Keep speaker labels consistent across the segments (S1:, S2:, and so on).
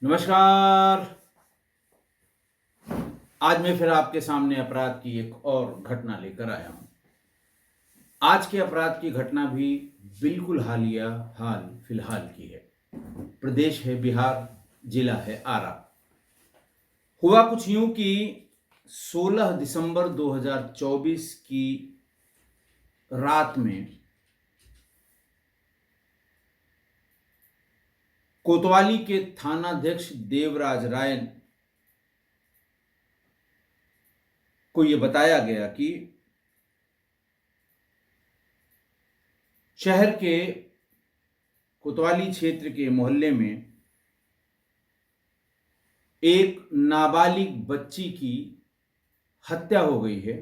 S1: नमस्कार। आज मैं फिर आपके सामने अपराध की एक और घटना लेकर आया हूँ। आज के अपराध की घटना भी बिल्कुल हाल फिलहाल की है। प्रदेश है बिहार, जिला है आरा। हुआ कुछ यूं कि 16 दिसंबर 2024 की रात में कोतवाली के थानाध्यक्ष देवराज राय को यह बताया गया कि शहर के कोतवाली क्षेत्र के मोहल्ले में एक नाबालिग बच्ची की हत्या हो गई है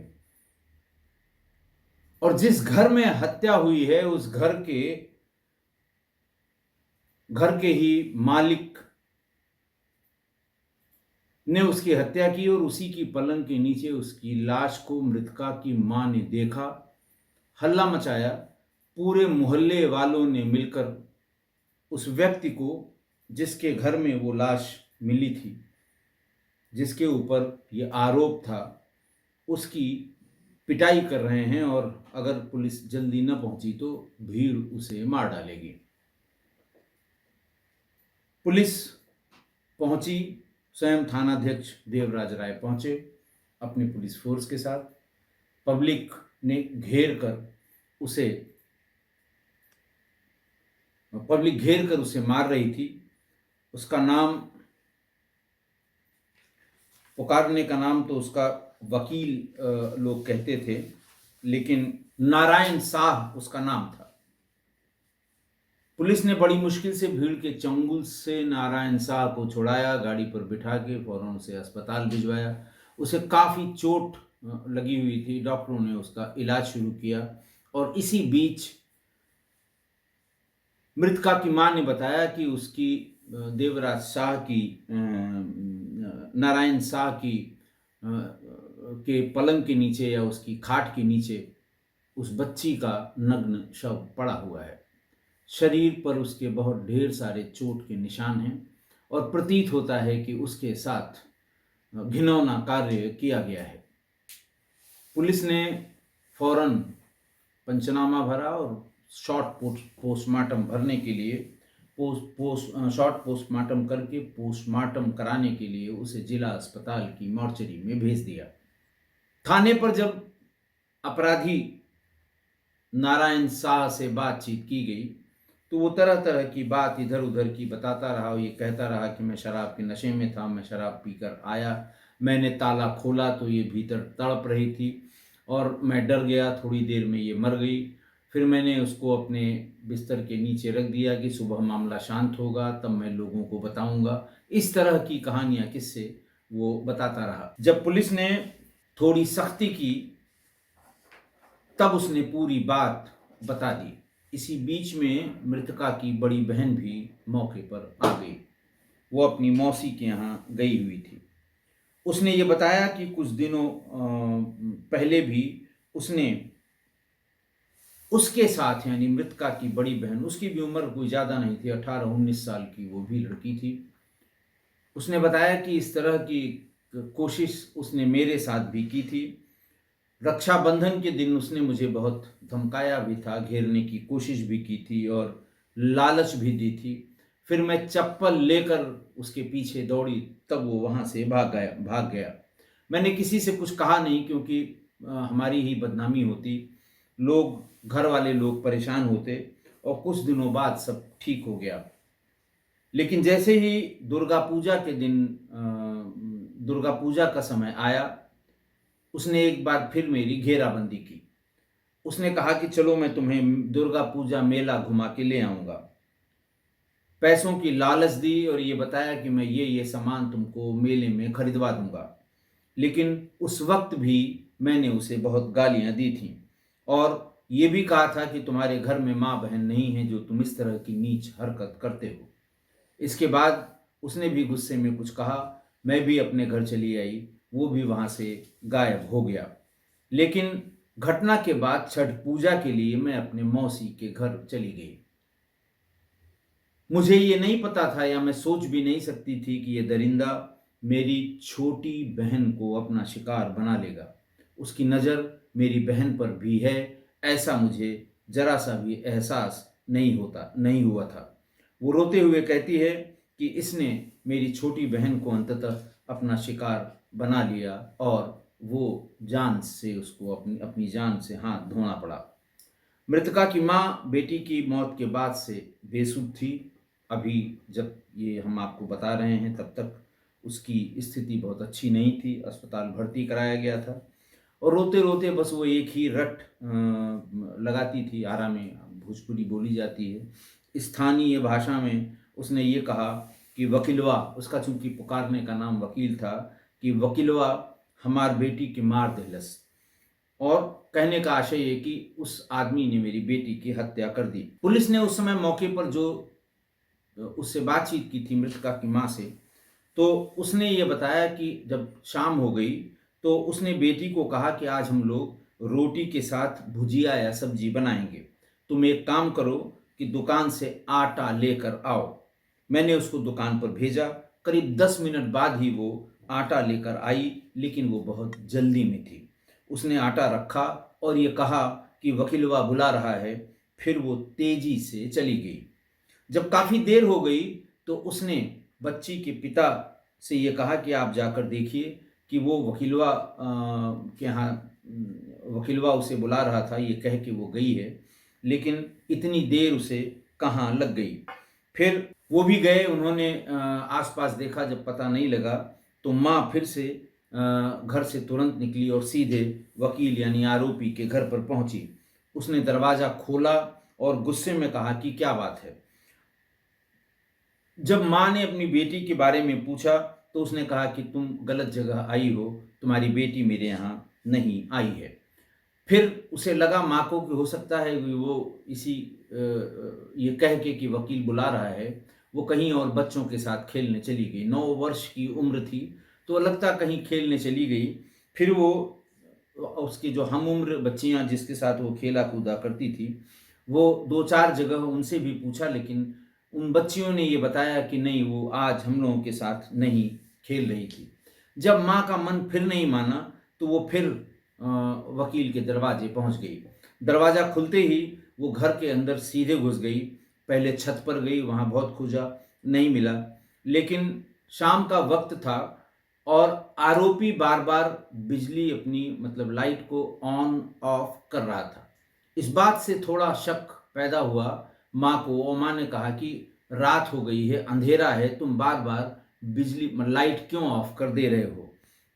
S1: और जिस घर में हत्या हुई है उस घर के ही मालिक ने उसकी हत्या की और उसी की पलंग के नीचे उसकी लाश को मृतका की मां ने देखा, हल्ला मचाया। पूरे मोहल्ले वालों ने मिलकर उस व्यक्ति को, जिसके घर में वो लाश मिली थी, जिसके ऊपर ये आरोप था, उसकी पिटाई कर रहे हैं और अगर पुलिस जल्दी न पहुंची तो भीड़ उसे मार डालेगी। पुलिस पहुंची, स्वयं थानाध्यक्ष देवराज राय पहुंचे अपनी पुलिस फोर्स के साथ। पब्लिक ने घेर कर उसे मार रही थी। उसका नाम, पुकारने का नाम तो उसका वकील लोग कहते थे, लेकिन नारायण शाह उसका नाम था। पुलिस ने बड़ी मुश्किल से भीड़ के चंगुल से नारायण शाह को छुड़ाया, गाड़ी पर बिठा के फौरन उसे अस्पताल भिजवाया। उसे काफ़ी चोट लगी हुई थी। डॉक्टरों ने उसका इलाज शुरू किया और इसी बीच मृतका की मां ने बताया कि उसकी देवराज शाह की नारायण शाह की के पलंग के नीचे या उसकी खाट के नीचे उस बच्ची का नग्न शव पड़ा हुआ है। शरीर पर उसके बहुत ढेर सारे चोट के निशान हैं और प्रतीत होता है कि उसके साथ घिनौना कार्य किया गया है। पुलिस ने फौरन पंचनामा भरा और शॉर्ट पोस्टमार्टम भरने के लिए शॉर्ट पोस्टमार्टम करके पोस्टमार्टम कराने के लिए उसे जिला अस्पताल की मॉर्चरी में भेज दिया। थाने पर जब अपराधी नारायण शाह से बातचीत की गई तो वो तरह तरह की बात इधर उधर की बताता रहा। ये कहता रहा कि मैं शराब के नशे में था, मैं शराब पीकर आया, मैंने ताला खोला तो ये भीतर तड़प रही थी और मैं डर गया, थोड़ी देर में ये मर गई। फिर मैंने उसको अपने बिस्तर के नीचे रख दिया कि सुबह मामला शांत होगा तब मैं लोगों को बताऊंगा। इस तरह की कहानियां, किस्से वो बताता रहा। जब पुलिस ने थोड़ी सख्ती की तब उसने पूरी बात बता दी। इसी बीच में मृतका की बड़ी बहन भी मौके पर आ गई। वो अपनी मौसी के यहाँ गई हुई थी। उसने ये बताया कि कुछ दिनों पहले भी उसने उसके साथ, यानी मृतका की बड़ी बहन, उसकी भी उम्र कोई ज़्यादा नहीं थी, 18-19 साल की वो भी लड़की थी। उसने बताया कि इस तरह की कोशिश उसने मेरे साथ भी की थी। रक्षाबंधन के दिन उसने मुझे बहुत धमकाया भी था, घेरने की कोशिश भी की थी और लालच भी दी थी। फिर मैं चप्पल लेकर उसके पीछे दौड़ी तब वो वहाँ से भाग गया। मैंने किसी से कुछ कहा नहीं क्योंकि हमारी ही बदनामी होती, घर वाले लोग परेशान होते और कुछ दिनों बाद सब ठीक हो गया। लेकिन जैसे ही दुर्गा पूजा के दिन दुर्गा पूजा का समय आया, उसने एक बार फिर मेरी घेराबंदी की। उसने कहा कि चलो मैं तुम्हें दुर्गा पूजा मेला घुमा के ले आऊंगा। पैसों की लालच दी और ये बताया कि मैं ये सामान तुमको मेले में खरीदवा दूंगा। लेकिन उस वक्त भी मैंने उसे बहुत गालियां दी थीं और ये भी कहा था कि तुम्हारे घर में माँ बहन नहीं है जो तुम इस तरह की नीच हरकत करते हो। इसके बाद उसने भी गुस्से में कुछ कहा, मैं भी अपने घर चली आई, वो भी वहाँ से गायब हो गया। लेकिन घटना के बाद छठ पूजा के लिए मैं अपने मौसी के घर चली गई। मुझे ये नहीं पता था या मैं सोच भी नहीं सकती थी कि ये दरिंदा मेरी छोटी बहन को अपना शिकार बना लेगा। उसकी नज़र मेरी बहन पर भी है, ऐसा मुझे ज़रा-सा भी एहसास नहीं हुआ था। वो रोते हुए कहती है कि इसने मेरी छोटी बहन को अंततः अपना शिकार बना लिया और वो जान से उसको अपनी अपनी जान से हाथ धोना पड़ा। मृतका की माँ बेटी की मौत के बाद से बेसुध थी। अभी जब ये हम आपको बता रहे हैं तब तक उसकी स्थिति बहुत अच्छी नहीं थी, अस्पताल भर्ती कराया गया था और रोते-रोते बस वो एक ही रट लगाती थी, आरा में भोजपुरी बोली जाती है। स्थानीय भाषा में उसने ये कहा कि वकीलवा, उसका चूँकि पुकारने का नाम वकील था, कि वकीलवा हमार बेटी के मार देहलस। और कहने का आशय ये कि उस आदमी ने मेरी बेटी की हत्या कर दी। पुलिस ने उस समय मौके पर जो उससे बातचीत की थी मृतका की माँ से, तो उसने ये बताया कि जब शाम हो गई तो उसने बेटी को कहा कि आज हम लोग रोटी के साथ भुजिया या सब्जी बनाएंगे। तुम एक काम करो कि दुकान से आटा लेकर आओ। मैंने उसको दुकान पर भेजा। करीब 10 मिनट बाद ही वो आटा लेकर आई, लेकिन वो बहुत जल्दी में थी। उसने आटा रखा और ये कहा कि वकीलवा बुला रहा है, फिर वो तेजी से चली गई। जब काफ़ी देर हो गई तो उसने बच्ची के पिता से ये कहा कि आप जाकर देखिए कि वो वकीलवा के यहाँ वकीलवा उसे बुला रहा था, ये कह के वो गई है, लेकिन इतनी देर उसे कहाँ लग गई। फिर वो भी गए, उन्होंने आसपास देखा, जब पता नहीं लगा तो माँ फिर से घर से तुरंत निकली और सीधे वकील यानी आरोपी के घर पर पहुंची। उसने दरवाज़ा खोला और गुस्से में कहा कि क्या बात है। जब माँ ने अपनी बेटी के बारे में पूछा तो उसने कहा कि तुम गलत जगह आई हो, तुम्हारी बेटी मेरे यहाँ नहीं आई है। फिर उसे लगा माँ को कि हो सकता है कि वो इसी ये कह के कि वकील बुला रहा है, वो कहीं और बच्चों के साथ खेलने चली गई। 9 वर्ष की उम्र थी, तो लगता कहीं खेलने चली गई। फिर वो उसकी जो हम उम्र बच्चियाँ जिसके साथ वो खेला कूदा करती थी, वो 2-4 जगह उनसे भी पूछा, लेकिन उन बच्चियों ने ये बताया कि नहीं, वो आज हम लोगों के साथ नहीं खेल रही थी। जब माँ का मन फिर नहीं माना तो वो फिर वकील के दरवाजे पहुंच गई। दरवाज़ा खुलते ही वो घर के अंदर सीधे घुस गई। पहले छत पर गई, वहाँ बहुत खोजा, नहीं मिला। लेकिन शाम का वक्त था और आरोपी बार-बार बिजली अपनी मतलब लाइट को ऑन ऑफ कर रहा था। इस बात से थोड़ा शक पैदा हुआ माँ को, और माँ ने कहा कि रात हो गई है, अंधेरा है, तुम बार-बार बिजली लाइट क्यों ऑफ कर दे रहे हो?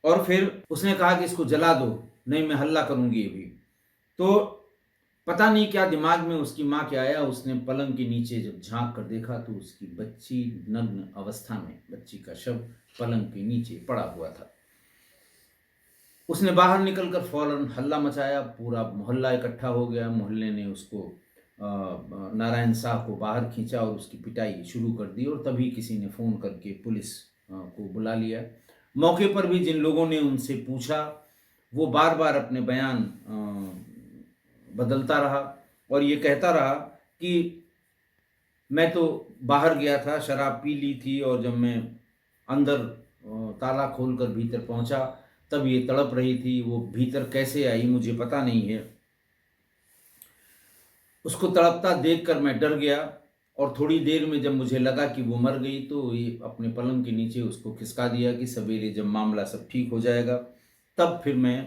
S1: और फिर उसने कहा कि इसको जला दो, नहीं मैं हल्ला करूँगी अभी। तो पता नहीं क्या दिमाग में उसकी माँ के आया, उसने पलंग के नीचे जब झाँक कर देखा तो उसकी बच्ची नग्न अवस्था में, बच्ची का शव पलंग के नीचे पड़ा हुआ था। उसने बाहर निकलकर फ़ौरन हल्ला मचाया, पूरा मोहल्ला इकट्ठा हो गया। मोहल्ले ने उसको नारायण शाह को बाहर खींचा और उसकी पिटाई शुरू कर दी और तभी किसी ने फ़ोन करके पुलिस को बुला लिया। मौके पर भी जिन लोगों ने उनसे पूछा, वो बार-बार अपने बयान बदलता रहा और ये कहता रहा कि मैं तो बाहर गया था, शराब पी ली थी और जब मैं अंदर ताला खोलकर भीतर पहुंचा तब ये तड़प रही थी। वो भीतर कैसे आई मुझे पता नहीं है। उसको तड़पता देखकर मैं डर गया और थोड़ी देर में जब मुझे लगा कि वो मर गई तो ये अपने पलंग के नीचे उसको खिसका दिया कि सवेरे जब मामला सब ठीक हो जाएगा तब फिर मैं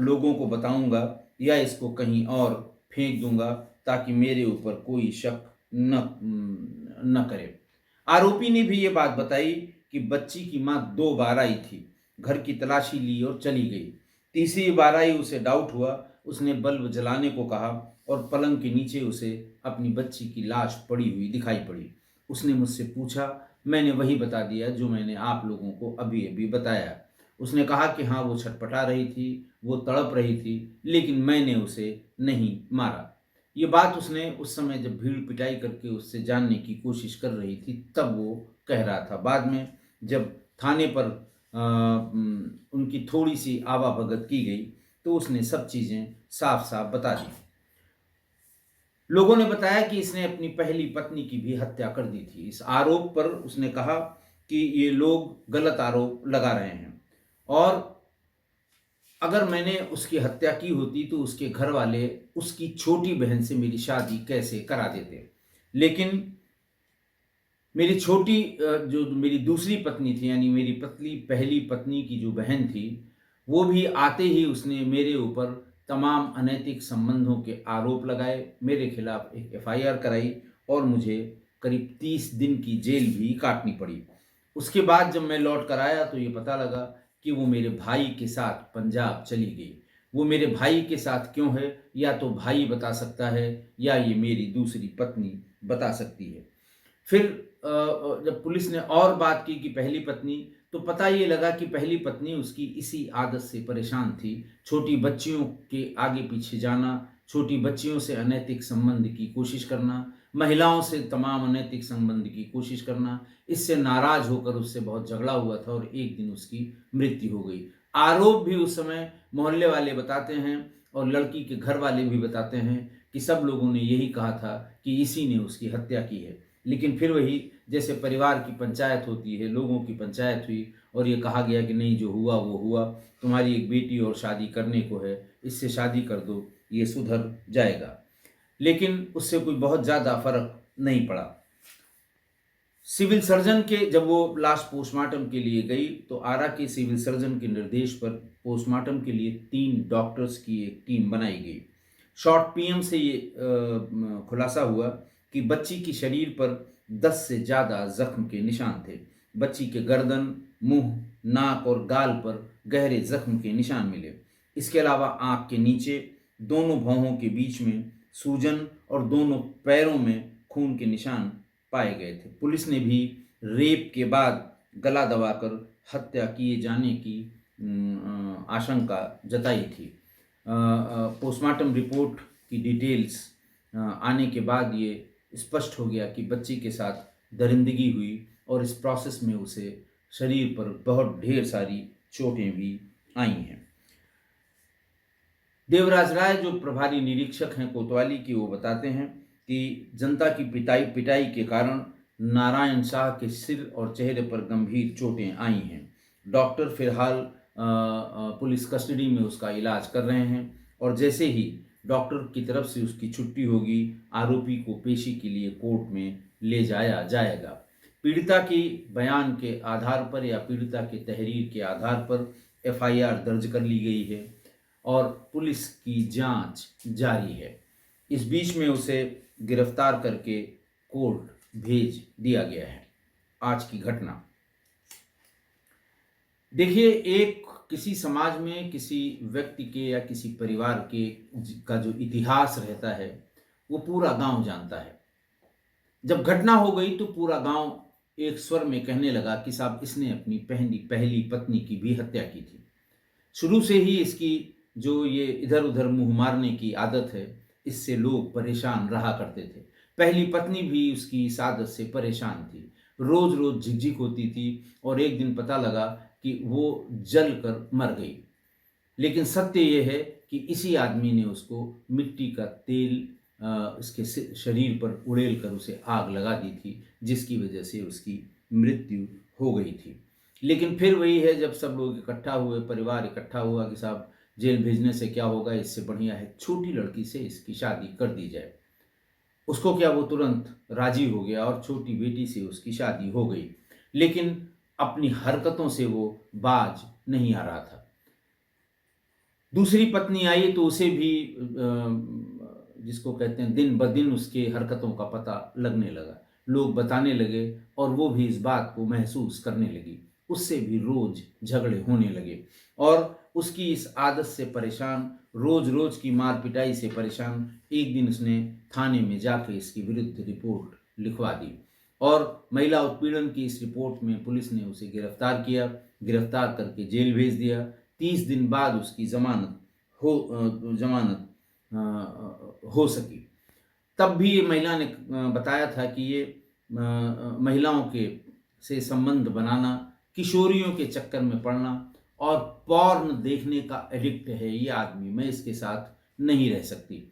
S1: लोगों को बताऊंगा या इसको कहीं और फेंक दूंगा ताकि मेरे ऊपर कोई शक न करे। आरोपी ने भी ये बात बताई कि बच्ची की माँ 2 बार आई थी, घर की तलाशी ली और चली गई। तीसरी बार आई, उसे डाउट हुआ, उसने बल्ब जलाने को कहा और पलंग के नीचे उसे अपनी बच्ची की लाश पड़ी हुई दिखाई पड़ी। उसने मुझसे पूछा, मैंने वही बता दिया जो मैंने आप लोगों को अभी-अभी बताया। उसने कहा कि हाँ, वो छटपटा रही थी, वो तड़प रही थी, लेकिन मैंने उसे नहीं मारा। ये बात उसने उस समय जब भीड़ पिटाई करके उससे जानने की कोशिश कर रही थी, तब वो कह रहा था। बाद में जब थाने पर उनकी थोड़ी-सी आवा-भगत की गई, तो उसने सब चीज़ें साफ-साफ बता दी। लोगों ने बताया कि इसने अपनी पहली पत्नी की भी हत्या कर दी थी। इस आरोप पर उसने कहा कि ये लोग गलत आरोप लगा रहे हैं और अगर मैंने उसकी हत्या की होती तो उसके घर वाले उसकी छोटी बहन से मेरी शादी कैसे करा देते। लेकिन मेरी छोटी जो मेरी दूसरी पत्नी थी, यानी मेरी पहली पत्नी की जो बहन थी, वो भी आते ही उसने मेरे ऊपर तमाम अनैतिक संबंधों के आरोप लगाए, मेरे खिलाफ एक एफआईआर कराई और मुझे करीब 30 दिन की जेल भी काटनी पड़ी। उसके बाद जब मैं लौट कर आया तो ये पता लगा कि वो मेरे भाई के साथ पंजाब चली गई। वो मेरे भाई के साथ क्यों है, या तो भाई बता सकता है या ये मेरी दूसरी पत्नी बता सकती है। फिर जब पुलिस ने और बात की कि पहली पत्नी, तो पता ये लगा कि पहली पत्नी उसकी इसी आदत से परेशान थी। छोटी बच्चियों के आगे पीछे जाना, छोटी बच्चियों से अनैतिक संबंध की कोशिश करना, महिलाओं से तमाम अनैतिक संबंध की कोशिश करना। इससे नाराज होकर उससे बहुत झगड़ा हुआ था और एक दिन उसकी मृत्यु हो गई। आरोप भी उस समय मोहल्ले वाले बताते हैं और लड़की के घर वाले भी बताते हैं कि सब लोगों ने यही कहा था कि इसी ने उसकी हत्या की है। लेकिन फिर वही, जैसे परिवार की पंचायत होती है, लोगों की पंचायत हुई और ये कहा गया कि नहीं, जो हुआ वो हुआ, तुम्हारी एक बेटी और शादी करने को है, इससे शादी कर दो, ये सुधर जाएगा। लेकिन उससे कोई बहुत ज़्यादा फर्क नहीं पड़ा। सिविल सर्जन के जब वो लाश पोस्टमार्टम के लिए गई तो आरा के सिविल सर्जन के निर्देश पर पोस्टमार्टम के लिए 3 डॉक्टर्स की एक टीम बनाई गई। शॉर्ट पीएम से ये खुलासा हुआ कि बच्ची की शरीर पर 10 से ज़्यादा जख्म के निशान थे। बच्ची के गर्दन, मुंह, नाक और गाल पर गहरे जख्म के निशान मिले। इसके अलावा आंख के नीचे, दोनों भौहों के बीच में सूजन और दोनों पैरों में खून के निशान पाए गए थे। पुलिस ने भी रेप के बाद गला दबाकर हत्या किए जाने की आशंका जताई थी। पोस्टमार्टम रिपोर्ट की डिटेल्स आने के बाद ये स्पष्ट हो गया कि बच्ची के साथ दरिंदगी हुई और इस प्रोसेस में उसे शरीर पर बहुत ढेर सारी चोटें भी आई हैं। देवराज राय जो प्रभारी निरीक्षक हैं कोतवाली की, वो बताते हैं कि जनता की पिटाई के कारण नारायण शाह के सिर और चेहरे पर गंभीर चोटें आई हैं। डॉक्टर फिलहाल पुलिस कस्टडी में उसका इलाज कर रहे हैं और जैसे ही डॉक्टर की तरफ से उसकी छुट्टी होगी, आरोपी को पेशी के लिए कोर्ट में ले जाया जाएगा। पीड़िता की बयान के आधार पर या पीड़िता के तहरीर के आधार पर एफआईआर दर्ज कर ली गई है और पुलिस की जांच जारी है। इस बीच में उसे गिरफ्तार करके कोर्ट भेज दिया गया है। आज की घटना देखिए, एक किसी समाज में किसी व्यक्ति के या किसी परिवार के का जो इतिहास रहता है वो पूरा गांव जानता है। जब घटना हो गई तो पूरा गांव एक स्वर में कहने लगा कि साहब, इसने अपनी पहली पत्नी की भी हत्या की थी। शुरू से ही इसकी जो ये इधर उधर मुंह मारने की आदत है, इससे लोग परेशान रहा करते थे। पहली पत्नी भी उसकी इस आदत से परेशान थी। रोज रोज झिकझिक होती थी और एक दिन पता लगा कि वो जल कर मर गई। लेकिन सत्य ये है कि इसी आदमी ने उसको मिट्टी का तेल इसके शरीर पर उड़ेल कर उसे आग लगा दी थी, जिसकी वजह से उसकी मृत्यु हो गई थी। लेकिन फिर वही है, जब सब लोग इकट्ठा हुए, परिवार इकट्ठा हुआ कि साहब, जेल भेजने से क्या होगा, इससे बढ़िया है छोटी लड़की से इसकी शादी कर दी जाए। उसको क्या, वो तुरंत राजी हो गया और छोटी बेटी से उसकी शादी हो गई। लेकिन अपनी हरकतों से वो बाज नहीं आ रहा था। दूसरी पत्नी आई तो उसे भी जिसको कहते हैं दिन ब दिन उसके हरकतों का पता लगने लगा। लोग बताने लगे और वो भी इस बात को महसूस करने लगी। उससे भी रोज झगड़े होने लगे और उसकी इस आदत से परेशान, रोज रोज की मार पिटाई से परेशान, एक दिन उसने थाने में जाकर इसके विरुद्ध रिपोर्ट लिखवा दी और महिला उत्पीड़न की इस रिपोर्ट में पुलिस ने उसे गिरफ्तार किया। गिरफ्तार करके जेल भेज दिया। 30 दिन बाद उसकी जमानत हो सकी। तब भी ये महिला ने बताया था कि ये महिलाओं के से संबंध बनाना, किशोरियों के चक्कर में पड़ना और पॉर्न देखने का एडिक्ट है ये आदमी, मैं इसके साथ नहीं रह सकती।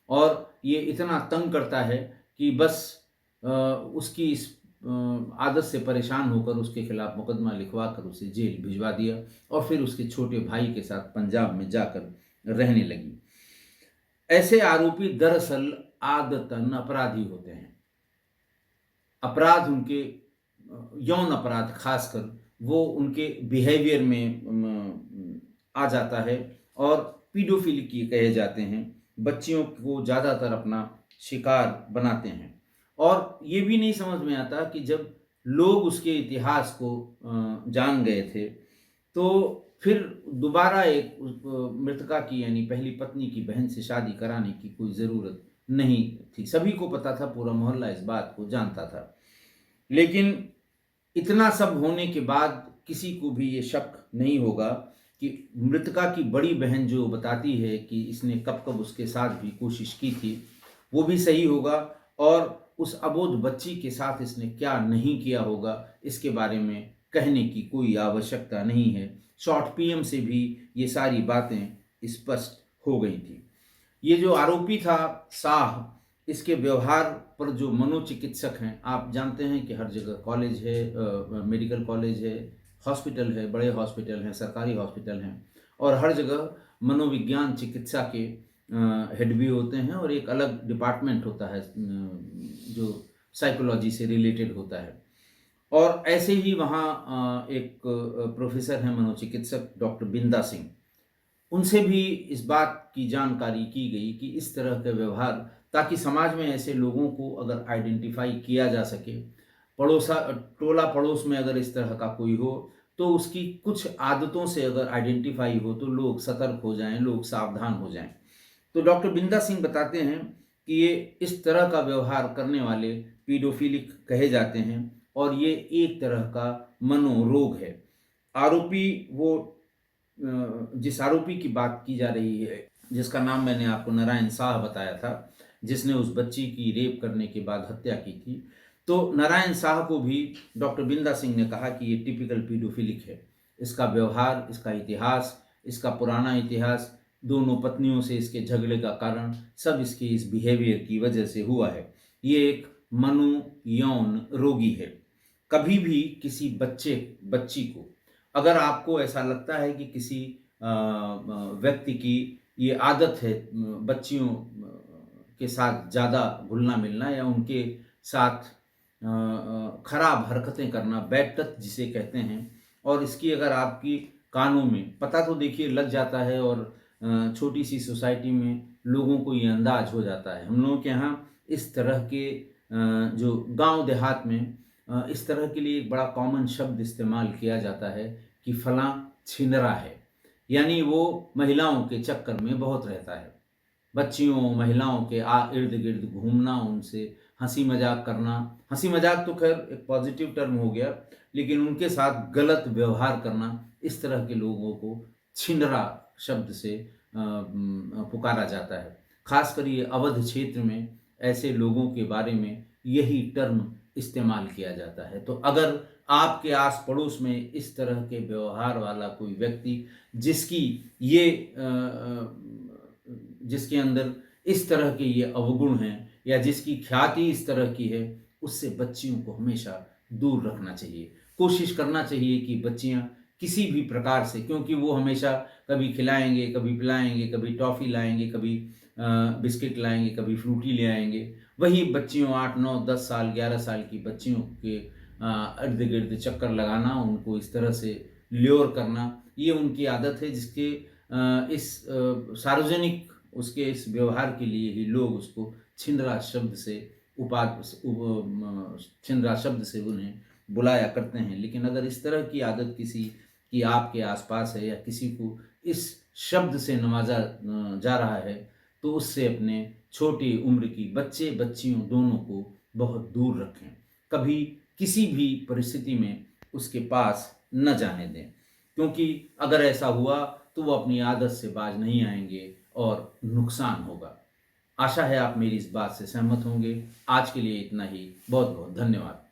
S1: और ये इतना तंग करता है कि बस उसकी इस आदत से परेशान होकर उसके खिलाफ मुकदमा लिखवा कर उसे जेल भिजवा दिया और फिर उसके छोटे भाई के साथ पंजाब में जाकर रहने लगी। ऐसे आरोपी दरअसल आदतन अपराधी होते हैं। अपराध उनके यौन अपराध खासकर वो उनके बिहेवियर में आ जाता है और पीडोफिली कहे जाते हैं। बच्चियों को ज़्यादातर अपना शिकार बनाते हैं और ये भी नहीं समझ में आता कि जब लोग उसके इतिहास को जान गए थे तो फिर दोबारा एक मृतका की यानी पहली पत्नी की बहन से शादी कराने की कोई ज़रूरत नहीं थी। सभी को पता था, पूरा मोहल्ला इस बात को जानता था। लेकिन इतना सब होने के बाद किसी को भी ये शक नहीं होगा कि मृतका की बड़ी बहन जो बताती है कि इसने कब कब उसके साथ भी कोशिश की थी, वो भी सही होगा और उस अबोध बच्ची के साथ इसने क्या नहीं किया होगा इसके बारे में कहने की कोई आवश्यकता नहीं है। शॉर्ट पीएम से भी ये सारी बातें स्पष्ट हो गई थी। ये जो आरोपी था शाह, इसके व्यवहार पर जो मनोचिकित्सक हैं, आप जानते हैं कि हर जगह कॉलेज है, मेडिकल कॉलेज है, हॉस्पिटल है, बड़े हॉस्पिटल हैं, सरकारी हॉस्पिटल हैं और हर जगह मनोविज्ञान चिकित्सा के हेड भी होते हैं और एक अलग डिपार्टमेंट होता है जो साइकोलॉजी से रिलेटेड होता है। और ऐसे ही वहाँ एक प्रोफेसर हैं मनोचिकित्सक डॉक्टर बिंदा सिंह, उनसे भी इस बात की जानकारी की गई कि इस तरह का व्यवहार, ताकि समाज में ऐसे लोगों को अगर आइडेंटिफाई किया जा सके, टोला पड़ोस में अगर इस तरह का कोई हो तो उसकी कुछ आदतों से अगर आइडेंटिफाई हो तो लोग सतर्क हो जाएं, लोग सावधान हो जाएं। तो डॉक्टर बिंदा सिंह बताते हैं कि ये इस तरह का व्यवहार करने वाले पीडोफिलिक कहे जाते हैं और ये एक तरह का मनोरोग है। आरोपी वो जिस आरोपी की बात की जा रही है, जिसका नाम मैंने आपको नारायण शाह बताया था, जिसने उस बच्ची की रेप करने के बाद हत्या की थी, तो नारायण शाह को भी डॉक्टर बिंदा सिंह ने कहा कि ये टिपिकल पीडोफिलिक है। इसका व्यवहार, इसका इतिहास, इसका पुराना इतिहास, दोनों पत्नियों से इसके झगड़े का कारण सब इसके इस बिहेवियर की वजह से हुआ है। ये एक मनोयौन रोगी है। कभी भी किसी बच्ची को अगर आपको ऐसा लगता है कि किसी व्यक्ति की ये आदत है बच्चियों के साथ ज़्यादा घुलना मिलना या उनके साथ खराब हरकतें करना, बैड टच जिसे कहते हैं, और इसकी अगर आपकी कानों में पता तो देखिए लग जाता है और छोटी सी सोसाइटी में लोगों को ये अंदाज हो जाता है। हम लोगों के यहाँ इस तरह के जो गांव देहात में इस तरह के लिए एक बड़ा कॉमन शब्द इस्तेमाल किया जाता है कि फलां छिनरा है, यानी वो महिलाओं के चक्कर में बहुत रहता है। बच्चियों, महिलाओं के इर्द गिर्द घूमना, उनसे हंसी मजाक करना। हंसी मजाक तो खैर एक पॉजिटिव टर्म हो गया, लेकिन उनके साथ गलत व्यवहार करना, इस तरह के लोगों को छिनरा शब्द से पुकारा जाता है। खासकर ये अवध क्षेत्र में ऐसे लोगों के बारे में यही टर्म इस्तेमाल किया जाता है। तो अगर आपके आस पड़ोस में इस तरह के व्यवहार वाला कोई व्यक्ति जिसके अंदर इस तरह के ये अवगुण हैं या जिसकी ख्याति इस तरह की है, उससे बच्चियों को हमेशा दूर रखना चाहिए। कोशिश करना चाहिए कि बच्चियां किसी भी प्रकार से, क्योंकि वो हमेशा कभी खिलाएंगे, कभी पिलाएंगे, कभी टॉफ़ी लाएंगे, कभी बिस्किट लाएंगे, कभी फ्रूटी ले आएंगे। वही बच्चियों 8, 9, 10 साल, 11 साल की बच्चियों के इर्द गिर्द चक्कर लगाना, उनको इस तरह से ल्योर करना, ये उनकी आदत है, जिसके इस सार्वजनिक उसके इस व्यवहार के लिए ही लोग उसको छिंदरा शब्द से उन्हें बुलाया करते हैं। लेकिन अगर इस तरह की आदत किसी की आपके आसपास है या किसी को इस शब्द से नवाजा जा रहा है, तो उससे अपने छोटी उम्र की बच्चियों दोनों को बहुत दूर रखें। कभी किसी भी परिस्थिति में उसके पास न जाने दें, क्योंकि अगर ऐसा हुआ तो वो अपनी आदत से बाज नहीं आएंगे और नुकसान होगा। आशा है आप मेरी इस बात से सहमत होंगे। आज के लिए इतना ही। बहुत बहुत धन्यवाद।